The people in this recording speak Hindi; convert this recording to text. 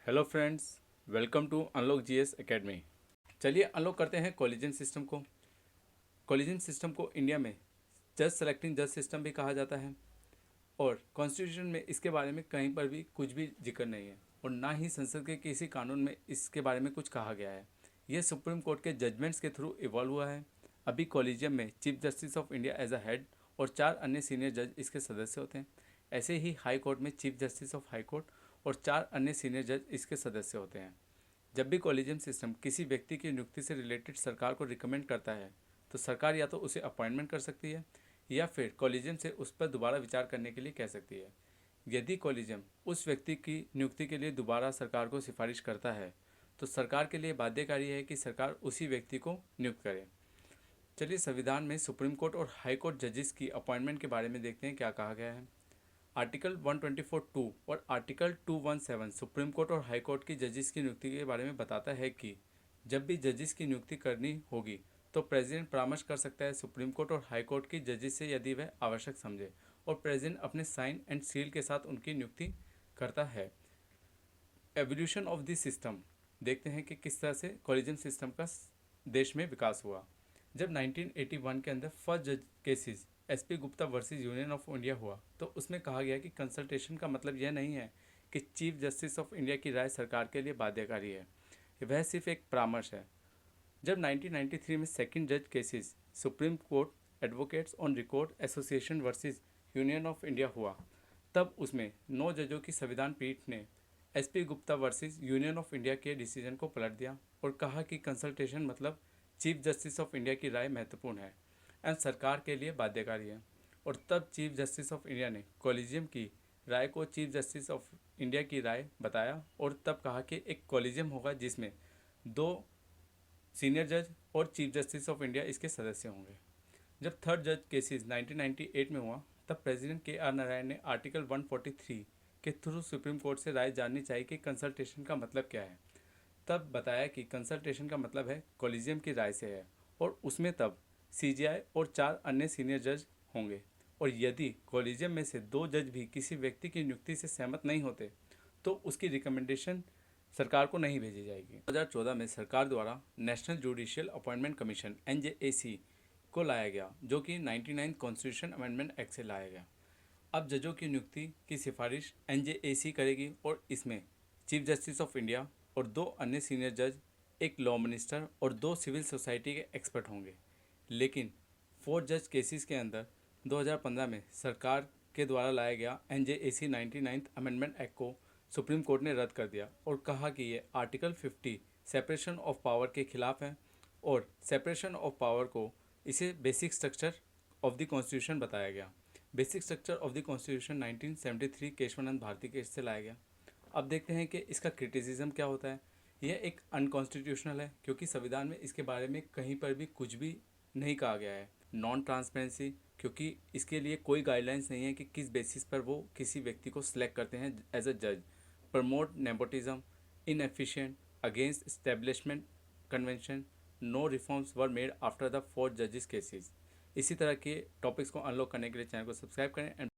Hello friends, welcome to unlock GS academy. चलिए अनलॉक करते हैं कॉलेजियन सिस्टम को। कॉलेजियन सिस्टम को इंडिया में जज सेलेक्टिंग जज सिस्टम भी कहा जाता है और कॉन्स्टिट्यूशन में इसके बारे में कहीं पर भी कुछ भी जिक्र नहीं है और ना ही संसद के किसी कानून में इसके बारे में कुछ कहा गया है। यह सुप्रीम कोर्ट के जजमेंट्स के थ्रू इवॉल्व हुआ है। अभी कॉलेजियम में chief justice of India as a head और 4 अन्य सीनियर जज इसके सदस्य होते हैं। ऐसे ही हाई कोर्ट में chief justice of high court और 4 अन्य सीनियर जज इसके सदस्य होते हैं। जब भी कॉलेजियम सिस्टम किसी व्यक्ति की नियुक्ति से रिलेटेड सरकार को रिकमेंड करता है तो सरकार या तो उसे अपॉइंटमेंट कर सकती है या फिर कॉलेजियम से उस पर दोबारा विचार करने के लिए कह सकती है। यदि कॉलेजियम उस व्यक्ति की नियुक्ति के लिए दोबारा सरकार को सिफारिश करता है तो सरकार के लिए बाध्यकारी है कि सरकार उसी व्यक्ति को नियुक्त करे। चलिए संविधान में सुप्रीम कोर्ट और हाई कोर्ट जजेस की अपॉइंटमेंट के बारे में देखते हैं क्या कहा गया है। आर्टिकल 124(2) और आर्टिकल 217 सुप्रीम कोर्ट और हाई कोर्ट की जजेस की नियुक्ति के बारे में बताता है कि जब भी जजेस की नियुक्ति करनी होगी तो प्रेसिडेंट परामर्श कर सकता है सुप्रीम कोर्ट और हाई कोर्ट की जजेस से यदि वह आवश्यक समझे और प्रेसिडेंट अपने साइन एंड सील के साथ उनकी नियुक्ति करता है। एवोल्यूशन ऑफ दिस सिस्टम देखते हैं कि किस तरह से कॉलेजियम सिस्टम का देश में विकास हुआ। जब 1981 के अंदर फर्स्ट जज cases SP Gupta versus union of India हुआ तो उसमें कहा गया कि कंसल्टेशन का मतलब यह नहीं है कि चीफ जस्टिस ऑफ इंडिया की राय सरकार के लिए बाध्यकारी है, वह सिर्फ एक परामर्श है। जब 1993 में सेकंड जज cases supreme court advocates on record association versus union of India हुआ तब उसमें 9 जजों की संविधान पीठ ने SP Gupta versus union of India के डिसीजन को पलट दिया और कहा कि कंसल्टेशन मतलब चीफ जस्टिस ऑफ इंडिया की राय महत्वपूर्ण है एंड सरकार के लिए बाध्यकारी है। और तब चीफ जस्टिस ऑफ इंडिया ने कॉलेजियम की राय को चीफ जस्टिस ऑफ इंडिया की राय बताया और तब कहा कि एक कॉलेजियम होगा जिसमें 2 सीनियर जज और चीफ जस्टिस ऑफ इंडिया इसके सदस्य होंगे। जब थर्ड जज केसेस 1998 में हुआ तब प्रेसिडेंट के नारायण ने आर्टिकल 143 के थ्रू सुप्रीम कोर्ट से राय जाननी चाहिए कि कंसल्टेशन का मतलब क्या है। तब बताया कि कंसल्टेशन का मतलब है कॉलेजियम की राय से है और उसमें तब सीजीआई और 4 अन्य सीनियर जज होंगे और यदि कॉलेजियम में से 2 जज भी किसी व्यक्ति की नियुक्ति से सहमत नहीं होते तो उसकी रिकमेंडेशन सरकार को नहीं भेजी जाएगी। 2014 में सरकार द्वारा national judicial appointment commission NJAC को लाया गया जो कि 99 कॉन्स्टिट्यूशन अमेंडमेंट एक्ट से लाया गया। अब जजों की नियुक्ति की सिफारिश एनजेएसी करेगी और इसमें चीफ जस्टिस ऑफ इंडिया और 2 अन्य सीनियर जज, एक लॉ मिनिस्टर और 2 सिविल सोसाइटी के एक्सपर्ट होंगे। लेकिन 4 जज केसेस के अंदर 2015 में सरकार के द्वारा लाया गया एनजेएसी 99 अमेंडमेंट एक्ट को सुप्रीम कोर्ट ने रद्द कर दिया और कहा कि ये आर्टिकल 50 सेपरेशन ऑफ पावर के खिलाफ है और सेपरेशन ऑफ पावर को इसे basic structure of the constitution बताया गया। Basic structure of the constitution 1973 Kesavananda Bharati case से लाया गया। अब देखते हैं कि इसका क्रिटिसिज्म क्या होता है। यह एक अनकॉन्स्टिट्यूशनल है क्योंकि संविधान में इसके बारे में कहीं पर भी कुछ भी नहीं कहा गया है। नॉन ट्रांसपेरेंसी क्योंकि इसके लिए कोई गाइडलाइंस नहीं है कि किस बेसिस पर वो किसी व्यक्ति को सिलेक्ट करते हैं एज अ जज। Promote nepotism, inefficient, against establishment convention, no reforms were made after the 4 जजेस केसेस। इसी तरह के टॉपिक्स को अनलॉक करने के लिए चैनल को सब्सक्राइब करें एंड